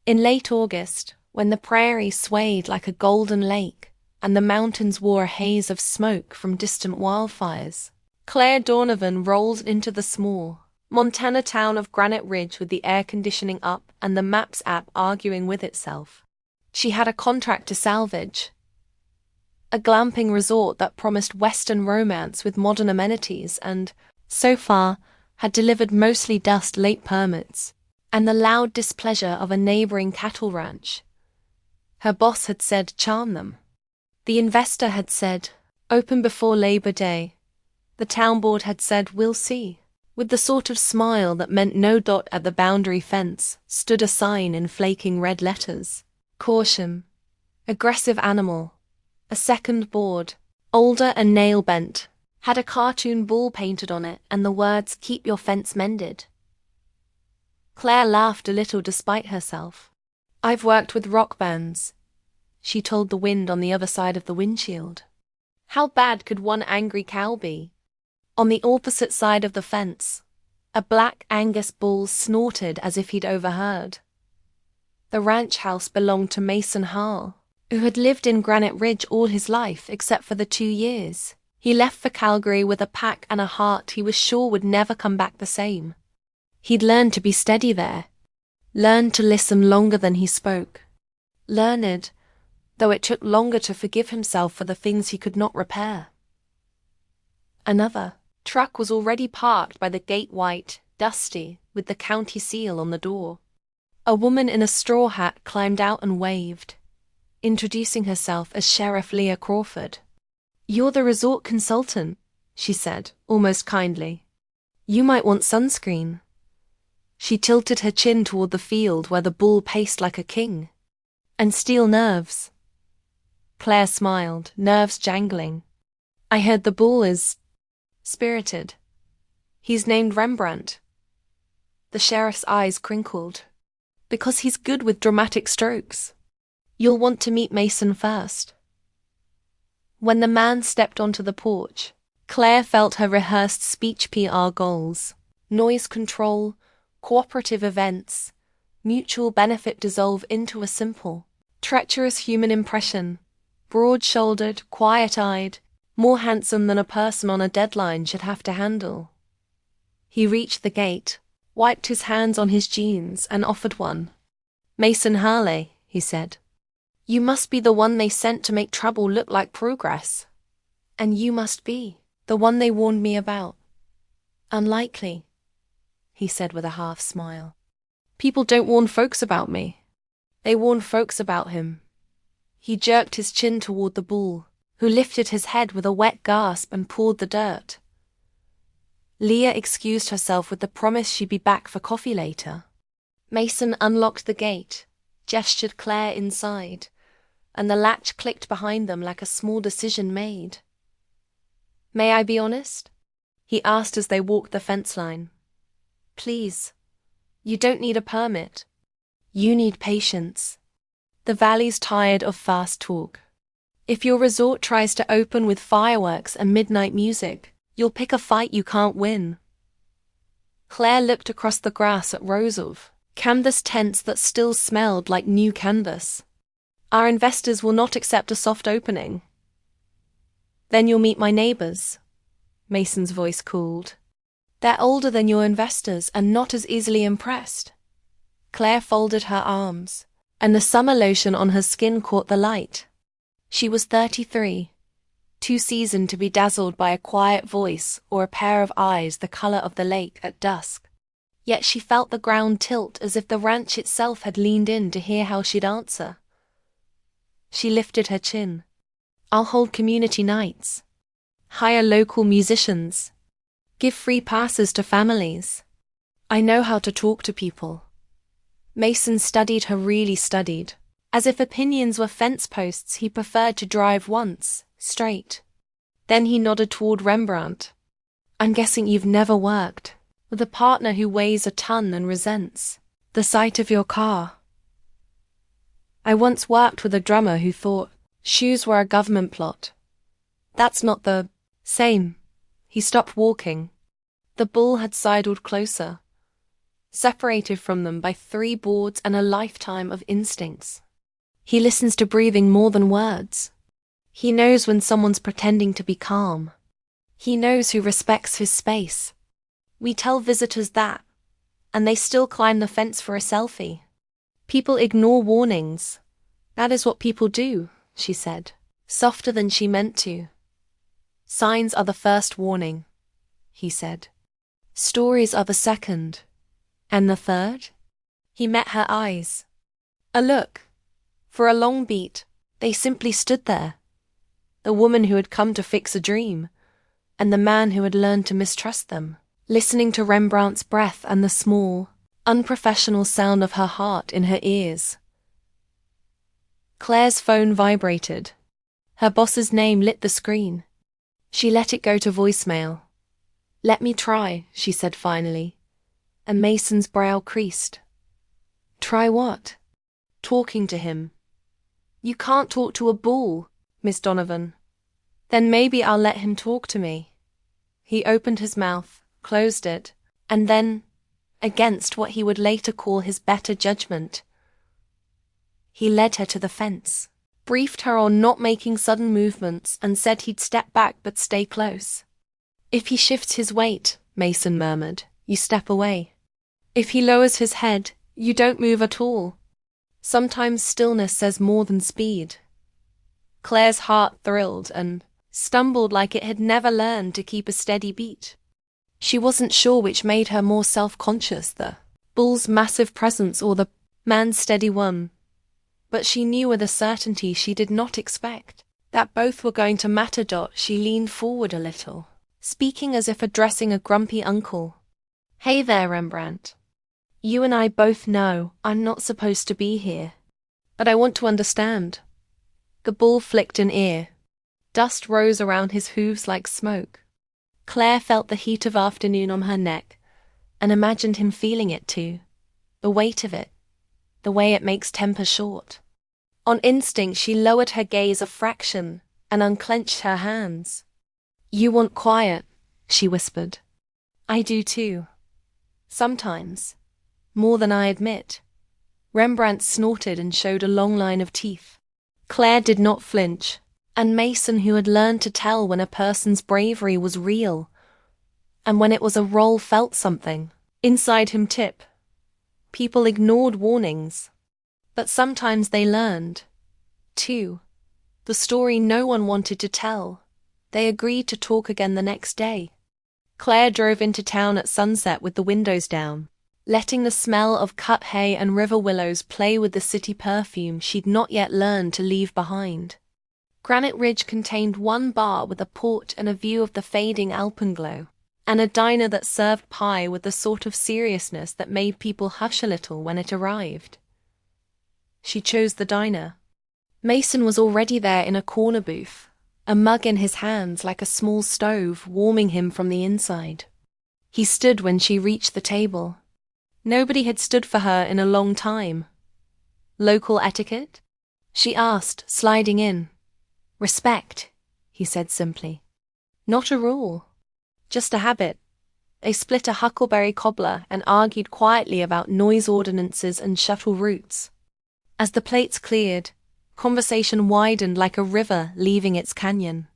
In late August, when the prairie swayed like a golden lake and the mountains wore a haze of smoke from distant wildfires, Claire Donovan rolled into the small Montana town of Granite Ridge with the air conditioning up and the Maps app arguing with itself. She had a contract to salvage a glamping resort that promised Western romance with modern amenities and, so far, had delivered mostly dust late permits and the loud displeasure of a neighboring cattle ranch. Her boss had said charm them. The investor had said, open before Labor Day. The town board had said, we'll see. With the sort of smile that meant no dot at the boundary fence stood a sign in flaking red letters. Caution. Aggressive animal. A second board, older and nail-bent, had a cartoon bull painted on it and the words, keep your fence mended. Claire laughed a little despite herself. I've worked with rock bands, she told the wind on the other side of the windshield. How bad could one angry cow be? On the opposite side of the fence, a black Angus bull snorted as if he'd overheard. The ranch house belonged to Mason Hall, who had lived in Granite Ridge all his life except for the 2 years he left for Calgary with a pack and a heart he was sure would never come back the same. He'd learned to be steady there, learned to listen longer than he spoke, learned, though it took longer to forgive himself for the things he could not repair. Another truck was already parked by the gate, white, dusty, with the county seal on the door. A woman in a straw hat climbed out and waved, introducing herself as Sheriff Leah Crawford. You're the resort consultant, she said, almost kindly. You might want sunscreen. She tilted her chin toward the field where the bull paced like a king. And steel nerves. Claire smiled, nerves jangling. I heard the bull is spirited. He's named Rembrandt. The sheriff's eyes crinkled. Because he's good with dramatic strokes. You'll want to meet Mason first. When the man stepped onto the porch, Claire felt her rehearsed speech PR goals, noise control, cooperative events, mutual benefit dissolve into a simple, treacherous human impression, broad-shouldered, quiet-eyed, more handsome than a person on a deadline should have to handle. He reached the gate, wiped his hands on his jeans and offered one. Mason Harley, he said. You must be the one they sent to make trouble look like progress. And you must be the one they warned me about. Unlikely, he said with a half smile. People don't warn folks about me. They warn folks about him. He jerked his chin toward the bull, who lifted his head with a wet gasp and pawed the dirt. Leah excused herself with the promise she'd be back for coffee later. Mason unlocked the gate, gestured Claire inside, and the latch clicked behind them like a small decision made. May I be honest? He asked as they walked the fence line. Please. You don't need a permit. You need patience. The valley's tired of fast talk. If your resort tries to open with fireworks and midnight music, you'll pick a fight you can't win. Claire looked across the grass at rows of canvas tents that still smelled like new canvas. Our investors will not accept a soft opening. Then you'll meet my neighbors, Mason's voice cooled. They're older than your investors and not as easily impressed. Claire folded her arms, and the summer lotion on her skin caught the light. She was 33, too seasoned to be dazzled by a quiet voice or a pair of eyes the color of the lake at dusk. Yet she felt the ground tilt as if the ranch itself had leaned in to hear how she'd answer. She lifted her chin. I'll hold community nights. Hire local musicians. Give free passes to families. I know how to talk to people. Mason studied her, really studied. As if opinions were fence posts he preferred to drive once, straight. Then he nodded toward Rembrandt. I'm guessing you've never worked with a partner who weighs a ton and resents the sight of your car. I once worked with a drummer who thought shoes were a government plot. That's not the same. He stopped walking. The bull had sidled closer. separated from them by 3 boards and a lifetime of instincts. He listens to breathing more than words. He knows when someone's pretending to be calm. He knows who respects his space. We tell visitors that, and they still climb the fence for a selfie. People ignore warnings. That is what people do, she said, softer than she meant to. Signs are the first warning, he said. Stories are the second. And the third? He met her eyes. A look. For a long beat, they simply stood there. The woman who had come to fix a dream, and the man who had learned to mistrust them, listening to Rembrandt's breath and the small, unprofessional sound of her heart in her ears. Claire's phone vibrated. Her boss's name lit the screen. She let it go to voicemail. "Let me try," she said finally, and Mason's brow creased. "Try what?" "Talking to him." "You can't talk to a bull, Miss Donovan." "Then maybe I'll let him talk to me." He opened his mouth, closed it, and then, against what he would later call his better judgment, he led her to the fence, briefed her on not making sudden movements, and said he'd step back but stay close. "If he shifts his weight," Mason murmured, "you step away. If he lowers his head, you don't move at all. Sometimes stillness says more than speed." Claire's heart thrilled and stumbled like it had never learned to keep a steady beat. She wasn't sure which made her more self-conscious, the bull's massive presence or the man's steady one. But she knew with a certainty she did not expect that both were going to matter. She leaned forward a little, speaking as if addressing a grumpy uncle. "Hey there, Rembrandt. You and I both know I'm not supposed to be here, but I want to understand." The bull flicked an ear. Dust rose around his hooves like smoke. Claire felt the heat of afternoon on her neck and imagined him feeling it too. The weight of it, the way it makes temper short. On instinct, she lowered her gaze a fraction and unclenched her hands. "You want quiet," she whispered. "I do too. Sometimes. More than I admit." Rembrandt snorted and showed a long line of teeth. Claire did not flinch, and Mason, who had learned to tell when a person's bravery was real and when it was a role, felt something inside him tip. People ignored warnings, but sometimes they learned, too, the story no one wanted to tell. They agreed to talk again the next day. Claire drove into town at sunset with the windows down, letting the smell of cut hay and river willows play with the city perfume she'd not yet learned to leave behind. Granite Ridge contained one bar with a port and a view of the fading alpenglow, and a diner that served pie with the sort of seriousness that made people hush a little when it arrived. She chose the diner. Mason was already there in a corner booth, a mug in his hands like a small stove warming him from the inside. He stood when she reached the table. Nobody had stood for her in a long time. "Local etiquette?" she asked, sliding in. "Respect," he said simply. "Not a rule. Just a habit." They split a huckleberry cobbler and argued quietly about noise ordinances and shuttle routes. As the plates cleared, conversation widened like a river leaving its canyon.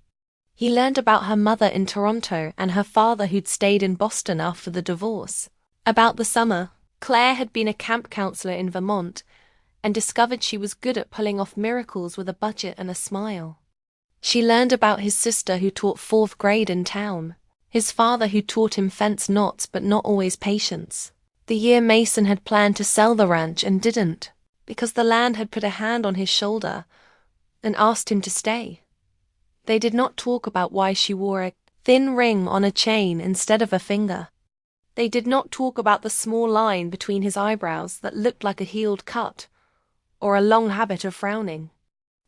He learned about her mother in Toronto and her father who'd stayed in Boston after the divorce. About the summer, Claire had been a camp counselor in Vermont and discovered she was good at pulling off miracles with a budget and a smile. She learned about his sister who taught 4th grade in town, his father who taught him fence knots but not always patience. The year Mason had planned to sell the ranch and didn't, because the land had put a hand on his shoulder and asked him to stay. They did not talk about why she wore a thin ring on a chain instead of a finger. They did not talk about the small line between his eyebrows that looked like a healed cut, or a long habit of frowning.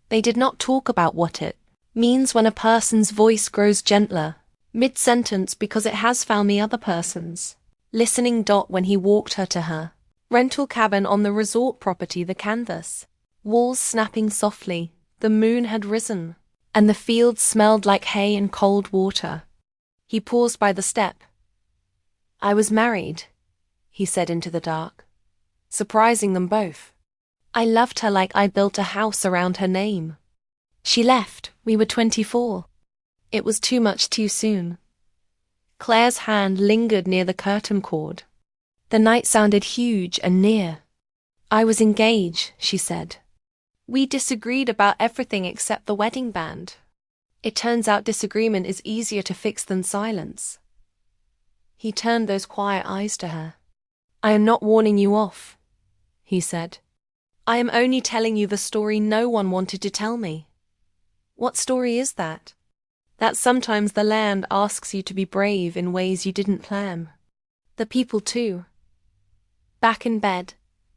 They did not talk about what it means when a person's voice grows gentler, mid-sentence because it has found the other person's. Listening. When he walked her to her rental cabin on the resort property, the canvas walls snapping softly, the moon had risen, and the fields smelled like hay and cold water. He paused by the step. "I was married," he said into the dark, surprising them both. I loved her like I built a house around her name. She left. We were 24. It was too much too soon. Claire's hand lingered near the curtain cord. The night sounded huge and near. I was engaged, she said. We disagreed about everything except the wedding band. It turns out disagreement is easier to fix than silence. He turned those quiet eyes to her. I am not warning you off, he said. I am only telling you the story no one wanted to tell me. What story is that? That sometimes the land asks you to be brave in ways you didn't plan. The people too. Back in bed,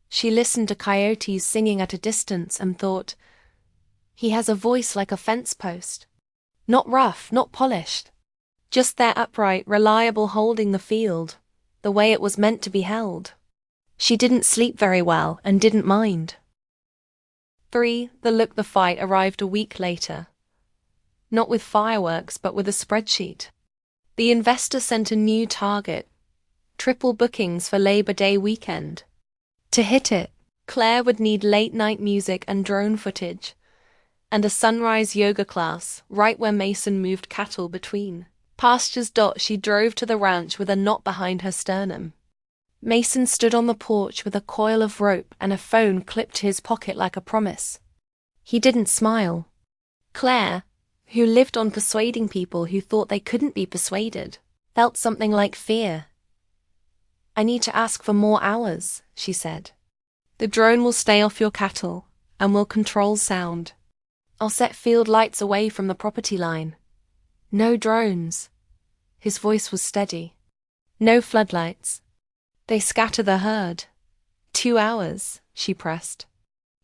she listened to coyotes singing at a distance and thought, he has a voice like a fence post. Not rough, not polished. Just there upright, reliable, holding the field, the way it was meant to be held. She didn't sleep very well and didn't mind. 3. The Look the Fight arrived a week later. Not with fireworks, but with a spreadsheet. The investor sent a new target. Triple bookings for Labor Day weekend. To hit it, Claire would need late-night music and drone footage, and a sunrise yoga class right where Mason moved cattle between pastures. She drove to the ranch with a knot behind her sternum. Mason stood on the porch with a coil of rope and a phone clipped to his pocket like a promise. He didn't smile. Claire, who lived on persuading people who thought they couldn't be persuaded, felt something like fear. I need to ask for more hours, she said. The drone will stay off your cattle and will control sound. I'll set field lights away from the property line. No drones. His voice was steady. No floodlights. They scatter the herd. 2 hours, she pressed.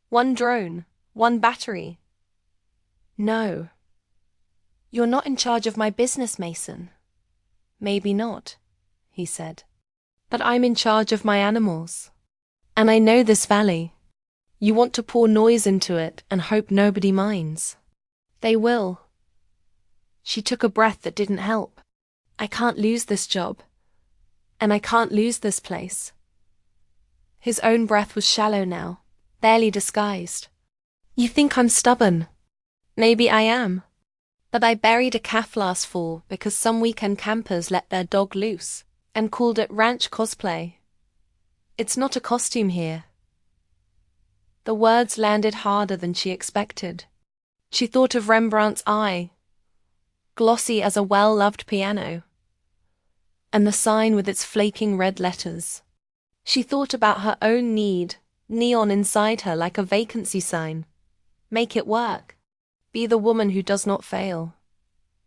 1 drone, 1 battery. No. You're not in charge of my business, Mason. Maybe not, he said. But I'm in charge of my animals. And I know this valley. You want to pour noise into it and hope nobody minds. They will. She took a breath that didn't help. I can't lose this job. And I can't lose this place. His own breath was shallow now, barely disguised. You think I'm stubborn? Maybe I am. But I buried a calf last fall because some weekend campers let their dog loose and called it ranch cosplay. It's not a costume here. The words landed harder than she expected. She thought of Rembrandt's eye, glossy as a well-loved piano, and the sign with its flaking red letters. She thought about her own need, neon inside her like a vacancy sign. Make it work. Be the woman who does not fail.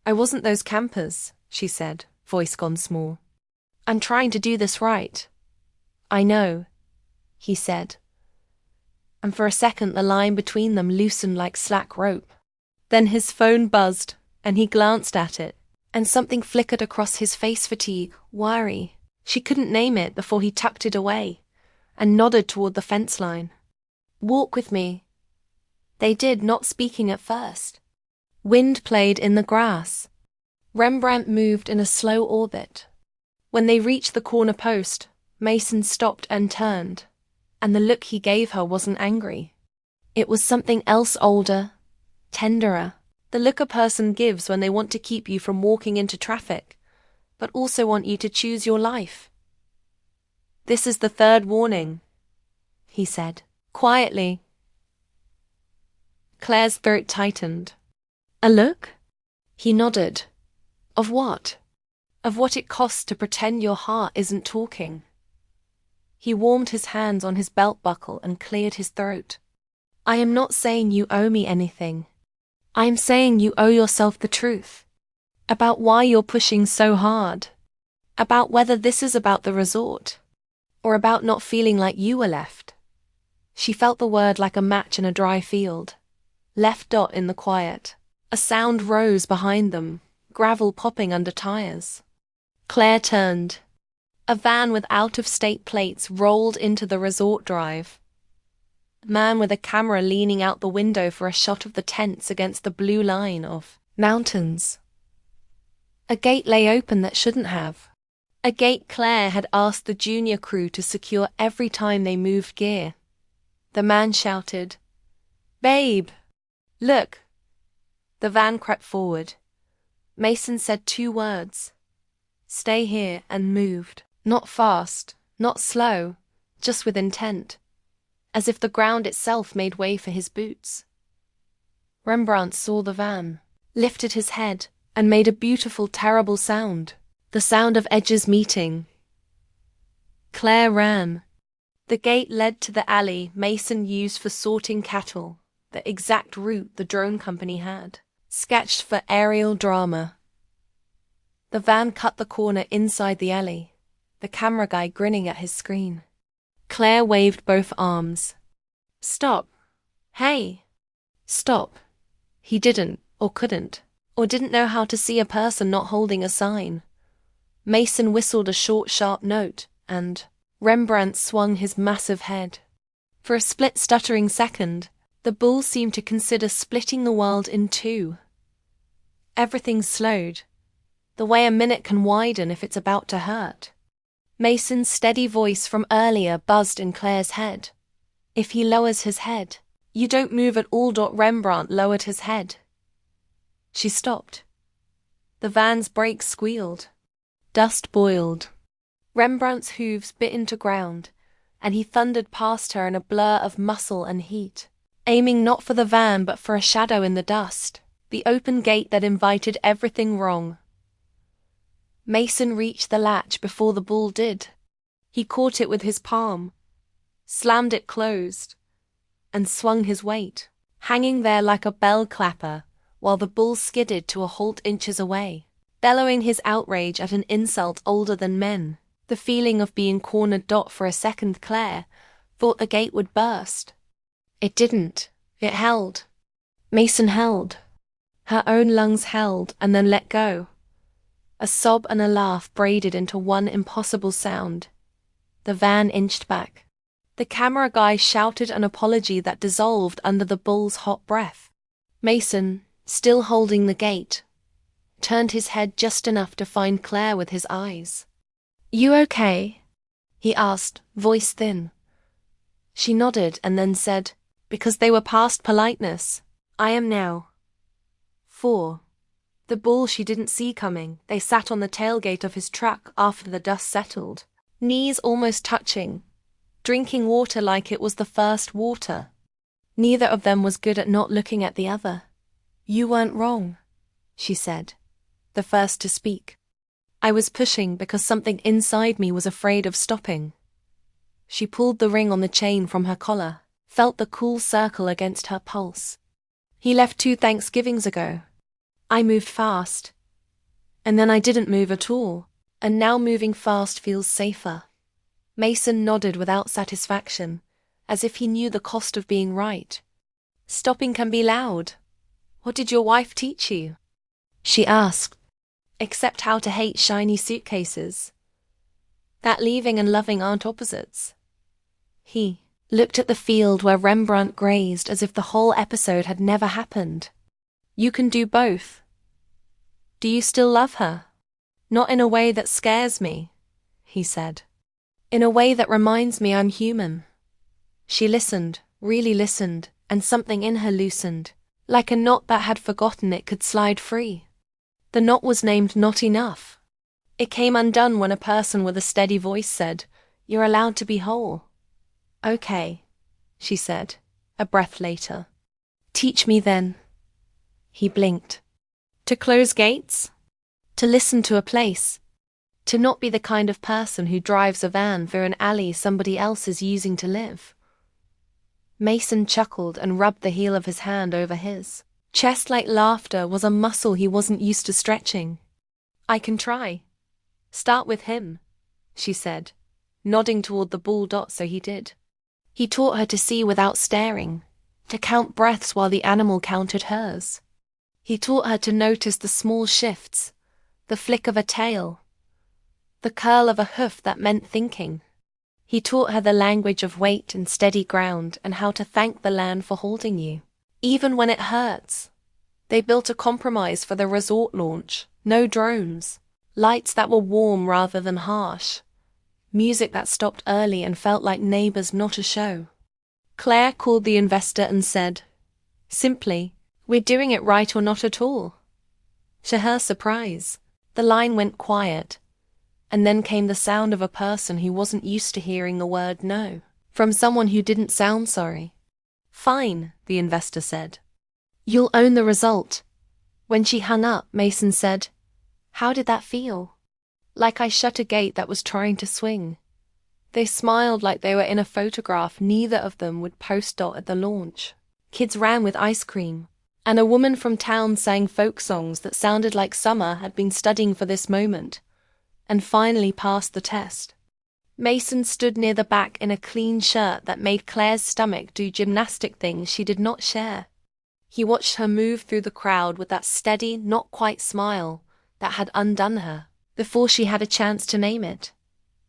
I wasn't those campers, she said, voice gone small. I'm trying to do this right. I know, he said. And for a second the line between them loosened like slack rope. Then his phone buzzed, and he glanced at it, and something flickered across his face, fatigue, worry. She couldn't name it before he tucked it away, and nodded toward the fence line. Walk with me. They did, not speaking at first. Wind played in the grass. Rembrandt moved in a slow orbit. When they reached the corner post, Mason stopped and turned, and the look he gave her wasn't angry. It was something else, older, tenderer, the look a person gives when they want to keep you from walking into traffic, but also want you to choose your life. This is the 3rd warning, he said, quietly. Claire's throat tightened. A look? He nodded. Of what? Of what it costs to pretend your heart isn't talking. He warmed his hands on his belt buckle and cleared his throat. I am not saying you owe me anything. I am saying you owe yourself the truth. About why you're pushing so hard. About whether this is about the resort. Or about not feeling like you were left. She felt the word like a match in a dry field. Left. In the quiet. A sound rose behind them, gravel popping under tires. Claire turned. A van with out-of-state plates rolled into the resort drive. A man with a camera leaning out the window for a shot of the tents against the blue line of mountains. A gate lay open that shouldn't have. A gate Claire had asked the junior crew to secure every time they moved gear. The man shouted, "Babe, look!" The van crept forward. Mason said 2 words. "Stay here," and moved. Not fast, not slow, just with intent, as if the ground itself made way for his boots. Rembrandt saw the van, lifted his head, and made a beautiful, terrible sound. The sound of edges meeting. Claire ran. The gate led to the alley Mason used for sorting cattle, the exact route the drone company had, sketched for aerial drama. The van cut the corner inside the alley, the camera guy grinning at his screen. Claire waved both arms. "Stop. Hey. Stop." He didn't, or couldn't, or didn't know how to see a person not holding a sign. Mason whistled a short, sharp note, and Rembrandt swung his massive head. For a split, stuttering second, the bull seemed to consider splitting the world in 2. Everything slowed, the way a minute can widen if it's about to hurt. Mason's steady voice from earlier buzzed in Claire's head. "If he lowers his head, you don't move at all." Rembrandt lowered his head. She stopped. The van's brakes squealed. Dust boiled. Rembrandt's hooves bit into ground, and he thundered past her in a blur of muscle and heat, aiming not for the van but for a shadow in the dust, the open gate that invited everything wrong. Mason reached the latch before the bull did. He caught it with his palm, slammed it closed, and swung his weight, hanging there like a bell clapper, while the bull skidded to a halt inches away, bellowing his outrage at an insult older than men. The feeling of being cornered. For a second Claire thought the gate would burst. It didn't. It held. Mason held. Her own lungs held and then let go. A sob and a laugh braided into one impossible sound. The van inched back. The camera guy shouted an apology that dissolved under the bull's hot breath. Mason, still holding the gate, turned his head just enough to find Claire with his eyes. "You okay?" he asked, voice thin. She nodded and then said, "Because they were past politeness, I am now." 4. The bull she didn't see coming. They sat on the tailgate of his truck after the dust settled, knees almost touching, drinking water like it was the first water. Neither of them was good at not looking at the other. "You weren't wrong," she said, the first to speak. "I was pushing because something inside me was afraid of stopping." She pulled the ring on the chain from her collar, felt the cool circle against her pulse. "He left 2 Thanksgivings ago. I moved fast. And then I didn't move at all, and now moving fast feels safer." Mason nodded without satisfaction, as if he knew the cost of being right. "Stopping can be loud. What did your wife teach you?" she asked. "Except how to hate shiny suitcases. That leaving and loving aren't opposites." He looked at the field where Rembrandt grazed as if the whole episode had never happened. "You can do both. Do you still love her?" "Not in a way that scares me," he said. "In a way that reminds me I'm human." She listened, really listened, and something in her loosened, like a knot that had forgotten it could slide free. The knot was named Not Enough. It came undone when a person with a steady voice said, "You're allowed to be whole." "Okay," she said, a breath later. "Teach me then." He blinked. "To close gates? To listen to a place? To not be the kind of person who drives a van through an alley somebody else is using to live?" Mason chuckled and rubbed the heel of his hand over his. Chest-like laughter was a muscle he wasn't used to stretching. "I can try. Start with him," she said, nodding toward the bull. So he did. He taught her to see without staring, to count breaths while the animal counted hers. He taught her to notice the small shifts, the flick of a tail, the curl of a hoof that meant thinking. He taught her the language of weight and steady ground and how to thank the land for holding you, even when it hurts. They built a compromise for the resort launch. No drones. Lights that were warm rather than harsh. Music that stopped early and felt like neighbors, not a show. Claire called the investor and said, simply, "We're doing it right or not at all." To her surprise, the line went quiet, and then came the sound of a person who wasn't used to hearing the word no, from someone who didn't sound sorry. "Fine," the investor said. "You'll own the result." When she hung up, Mason said, "How did that feel?" "Like I shut a gate that was trying to swing." They smiled like they were in a photograph neither of them would post at the launch. Kids ran with ice cream, and a woman from town sang folk songs that sounded like Summer had been studying for this moment, and finally passed the test. Mason stood near the back in a clean shirt that made Claire's stomach do gymnastic things she did not share. He watched her move through the crowd with that steady, not quite smile that had undone her before she had a chance to name it.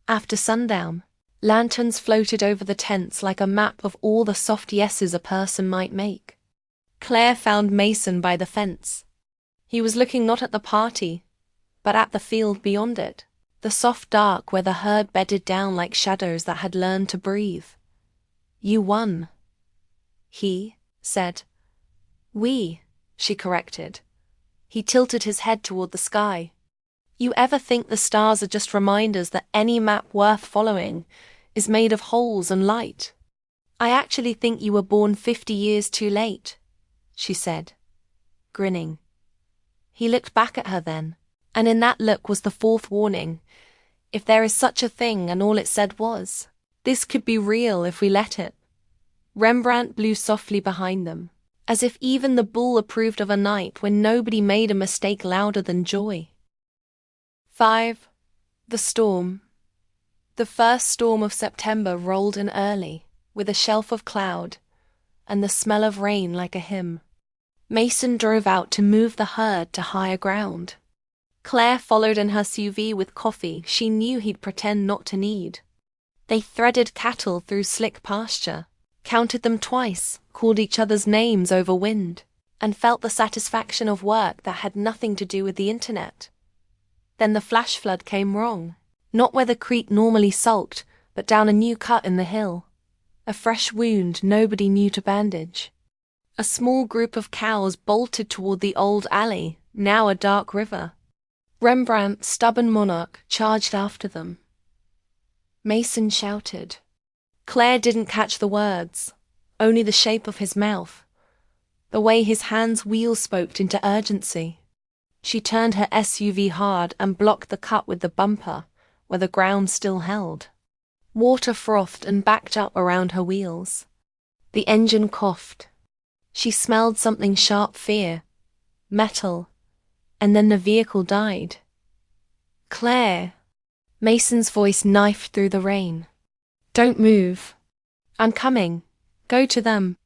After sundown, lanterns floated over the tents like a map of all the soft yeses a person might make. Claire found Mason by the fence. He was looking not at the party, but at the field beyond it, the soft dark where the herd bedded down like shadows that had learned to breathe. "You won," he said. "We," she corrected. He tilted his head toward the sky. "You ever think the stars are just reminders that any map worth following is made of holes and light? I actually think you were born 50 years too late," she said, grinning. He looked back at her then, and in that look was the fourth warning, if there is such a thing, and all it said was, "This could be real if we let it." Rembrandt blew softly behind them, as if even the bull approved of a night when nobody made a mistake louder than joy. 5. The storm. The first storm of September rolled in early, with a shelf of cloud, and the smell of rain like a hymn. Mason drove out to move the herd to higher ground. Claire followed in her SUV with coffee she knew he'd pretend not to need. They threaded cattle through slick pasture, counted them twice, called each other's names over wind, and felt the satisfaction of work that had nothing to do with the internet. Then the flash flood came wrong, not where the creek normally sulked, but down a new cut in the hill. A fresh wound nobody knew to bandage. A small group of cows bolted toward the old alley, now a dark river. Rembrandt, stubborn monarch, charged after them. Mason shouted. Claire didn't catch the words, only the shape of his mouth, the way his hands' wheels spoke into urgency. She turned her SUV hard and blocked the cut with the bumper, where the ground still held. Water frothed and backed up around her wheels. The engine coughed. She smelled something sharp, fear, metal, and then the vehicle died. "Claire!" Mason's voice knifed through the rain. "Don't move. I'm coming. Go to them,"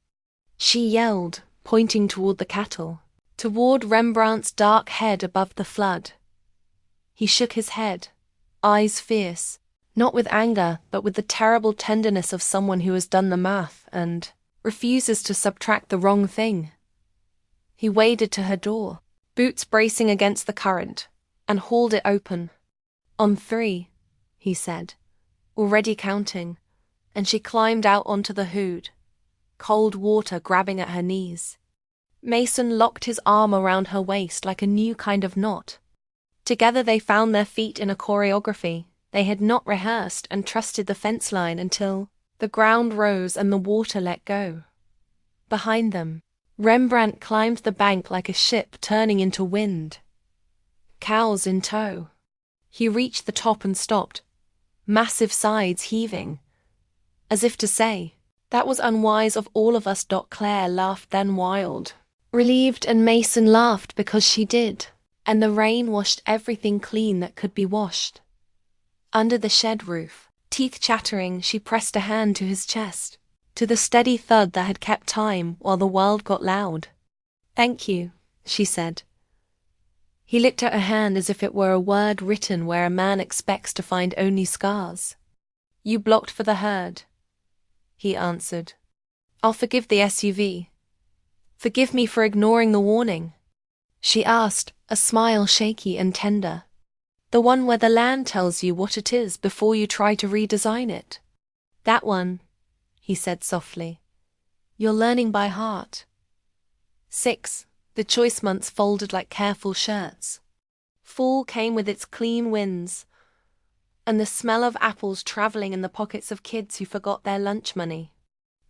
she yelled, pointing toward the cattle, toward Rembrandt's dark head above the flood. He shook his head, eyes fierce, not with anger, but with the terrible tenderness of someone who has done the math and refuses to subtract the wrong thing. He waded to her door, boots bracing against the current, and hauled it open. "On 3, he said, already counting, and she climbed out onto the hood, cold water grabbing at her knees. Mason locked his arm around her waist like a new kind of knot. Together they found their feet in a choreography they had not rehearsed and trusted the fence line until the ground rose and the water let go. Behind them, Rembrandt climbed the bank like a ship turning into wind. Cows in tow. He reached the top and stopped, massive sides heaving, as if to say, "That was unwise of all of us." Claire laughed then wild, relieved, and Mason laughed because she did, and the rain washed everything clean that could be washed. Under the shed roof, teeth chattering, she pressed a hand to his chest, to the steady thud that had kept time while the world got loud. "Thank you," she said. He looked at her hand as if it were a word written where a man expects to find only scars. "You blocked for the herd," he answered. "I'll forgive the SUV. Forgive me for ignoring the warning," she asked, a smile shaky and tender. The one where the land tells you what it is before you try to redesign it. That one, he said softly. You're learning by heart. 6. The choice months folded like careful shirts. Fall came with its clean winds, and the smell of apples traveling in the pockets of kids who forgot their lunch money.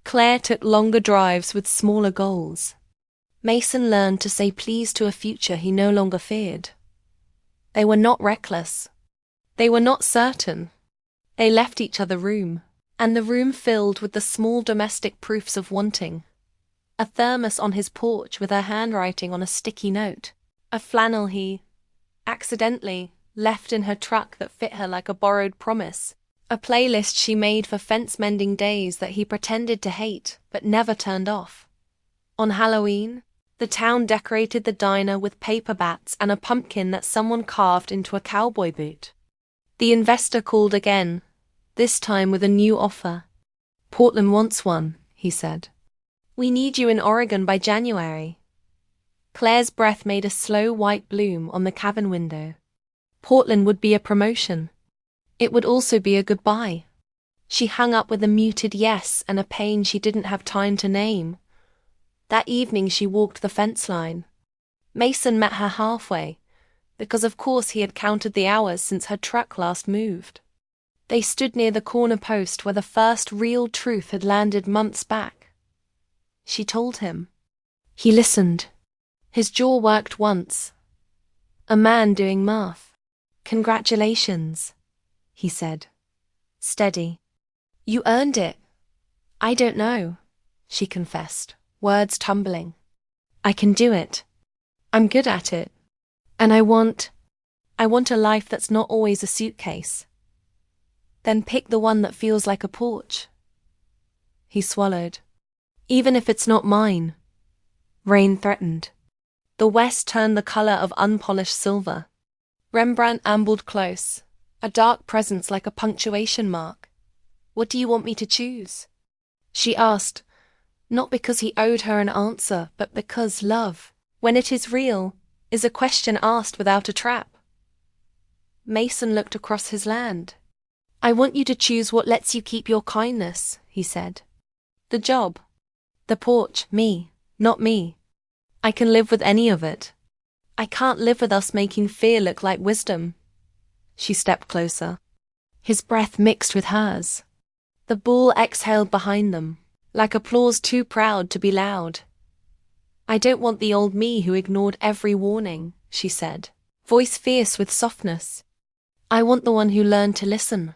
Claire took longer drives with smaller goals. Mason learned to say please to a future he no longer feared. They were not reckless. They were not certain. They left each other room, and the room filled with the small domestic proofs of wanting. A thermos on his porch with her handwriting on a sticky note. A flannel he, accidentally, left in her truck that fit her like a borrowed promise. A playlist she made for fence-mending days that he pretended to hate but never turned off. On Halloween, the town decorated the diner with paper bats and a pumpkin that someone carved into a cowboy boot. The investor called again, this time with a new offer. Portland wants one, he said. We need you in Oregon by January. Claire's breath made a slow white bloom on the cabin window. Portland would be a promotion. It would also be a goodbye. She hung up with a muted yes and a pain she didn't have time to name. That evening she walked the fence line. Mason met her halfway, because of course he had counted the hours since her truck last moved. They stood near the corner post where the first real truth had landed months back. She told him. He listened. His jaw worked once. A man doing math. Congratulations, he said. Steady. You earned it. I don't know, she confessed, words tumbling. I can do it. I'm good at it. And I want a life that's not always a suitcase. Then pick the one that feels like a porch. He swallowed. Even if it's not mine. Rain threatened. The west turned the color of unpolished silver. Rembrandt ambled close, a dark presence like a punctuation mark. What do you want me to choose? She asked, not because he owed her an answer, but because love, when it is real, is a question asked without a trap. Mason looked across his land. I want you to choose what lets you keep your kindness, he said. The job. The porch, me, not me. I can live with any of it. I can't live with us making fear look like wisdom. She stepped closer. His breath mixed with hers. The bull exhaled behind them, like applause too proud to be loud. I don't want the old me who ignored every warning, she said, voice fierce with softness. I want the one who learned to listen.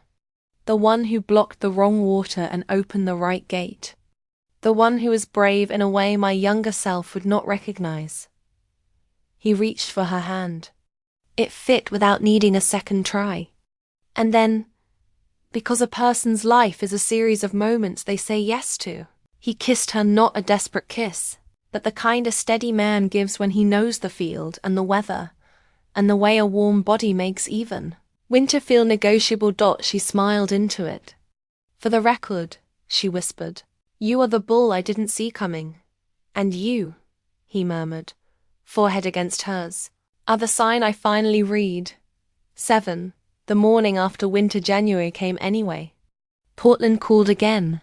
The one who blocked the wrong water and opened the right gate. The one who was brave in a way my younger self would not recognize. He reached for her hand. It fit without needing a second try. And then, because a person's life is a series of moments they say yes to, he kissed her, not a desperate kiss, but the kind a steady man gives when he knows the field and the weather, and the way a warm body makes even. Winter feel negotiable. She smiled into it. For the record, she whispered, you are the bull I didn't see coming. And you, he murmured, forehead against hers, are the sign I finally read. 7. The morning after winter January came anyway. Portland called again.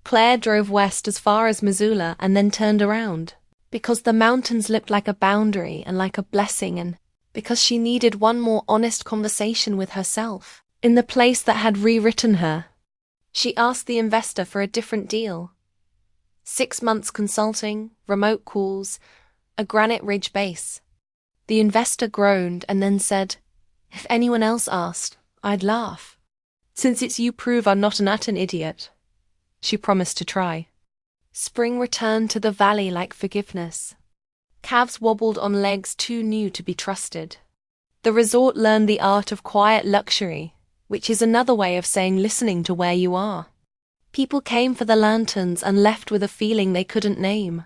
Claire drove west as far as Missoula and then turned around, because the mountains looked like a boundary and like a blessing, and because she needed one more honest conversation with herself, in the place that had rewritten her. She asked the investor for a different deal. 6 months consulting, remote calls, a Granite Ridge base. The investor groaned and then said, if anyone else asked, I'd laugh. Since it's you, prove I'm not an idiot. She promised to try. Spring returned to the valley like forgiveness. Calves wobbled on legs too new to be trusted. The resort learned the art of quiet luxury, which is another way of saying listening to where you are. People came for the lanterns and left with a feeling they couldn't name.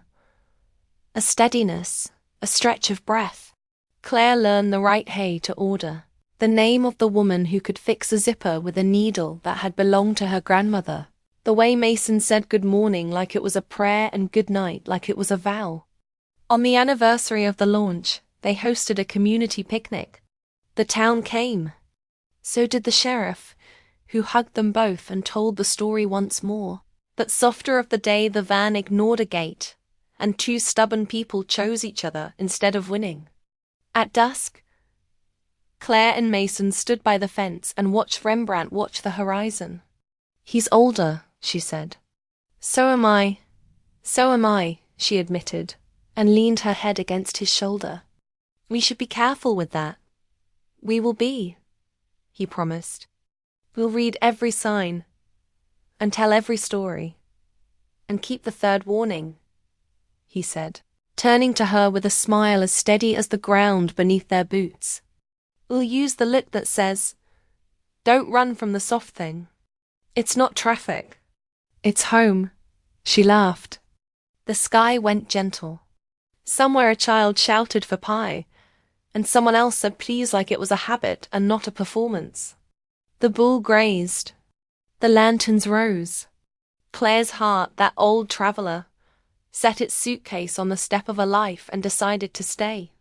A steadiness, a stretch of breath. Claire learned the right hay to order, the name of the woman who could fix a zipper with a needle that had belonged to her grandmother, the way Mason said good morning like it was a prayer and good night like it was a vow. On the anniversary of the launch, they hosted a community picnic. The town came. So did the sheriff, who hugged them both and told the story once more. But softer of the day the van ignored a gate, and two stubborn people chose each other instead of winning. At dusk, Claire and Mason stood by the fence and watched Rembrandt watch the horizon. "He's older," she said. So am I, she admitted, and leaned her head against his shoulder. "We should be careful with that." "We will be," he promised. "We'll read every sign, and tell every story, and keep the third warning," he said, turning to her with a smile as steady as the ground beneath their boots. "We'll use the look that says, 'Don't run from the soft thing.' It's not traffic. It's home." She laughed. The sky went gentle. Somewhere a child shouted for pie, and someone else said please like it was a habit and not a performance. The bull grazed. The lanterns rose. Claire's heart, that old traveler, set its suitcase on the step of a life and decided to stay.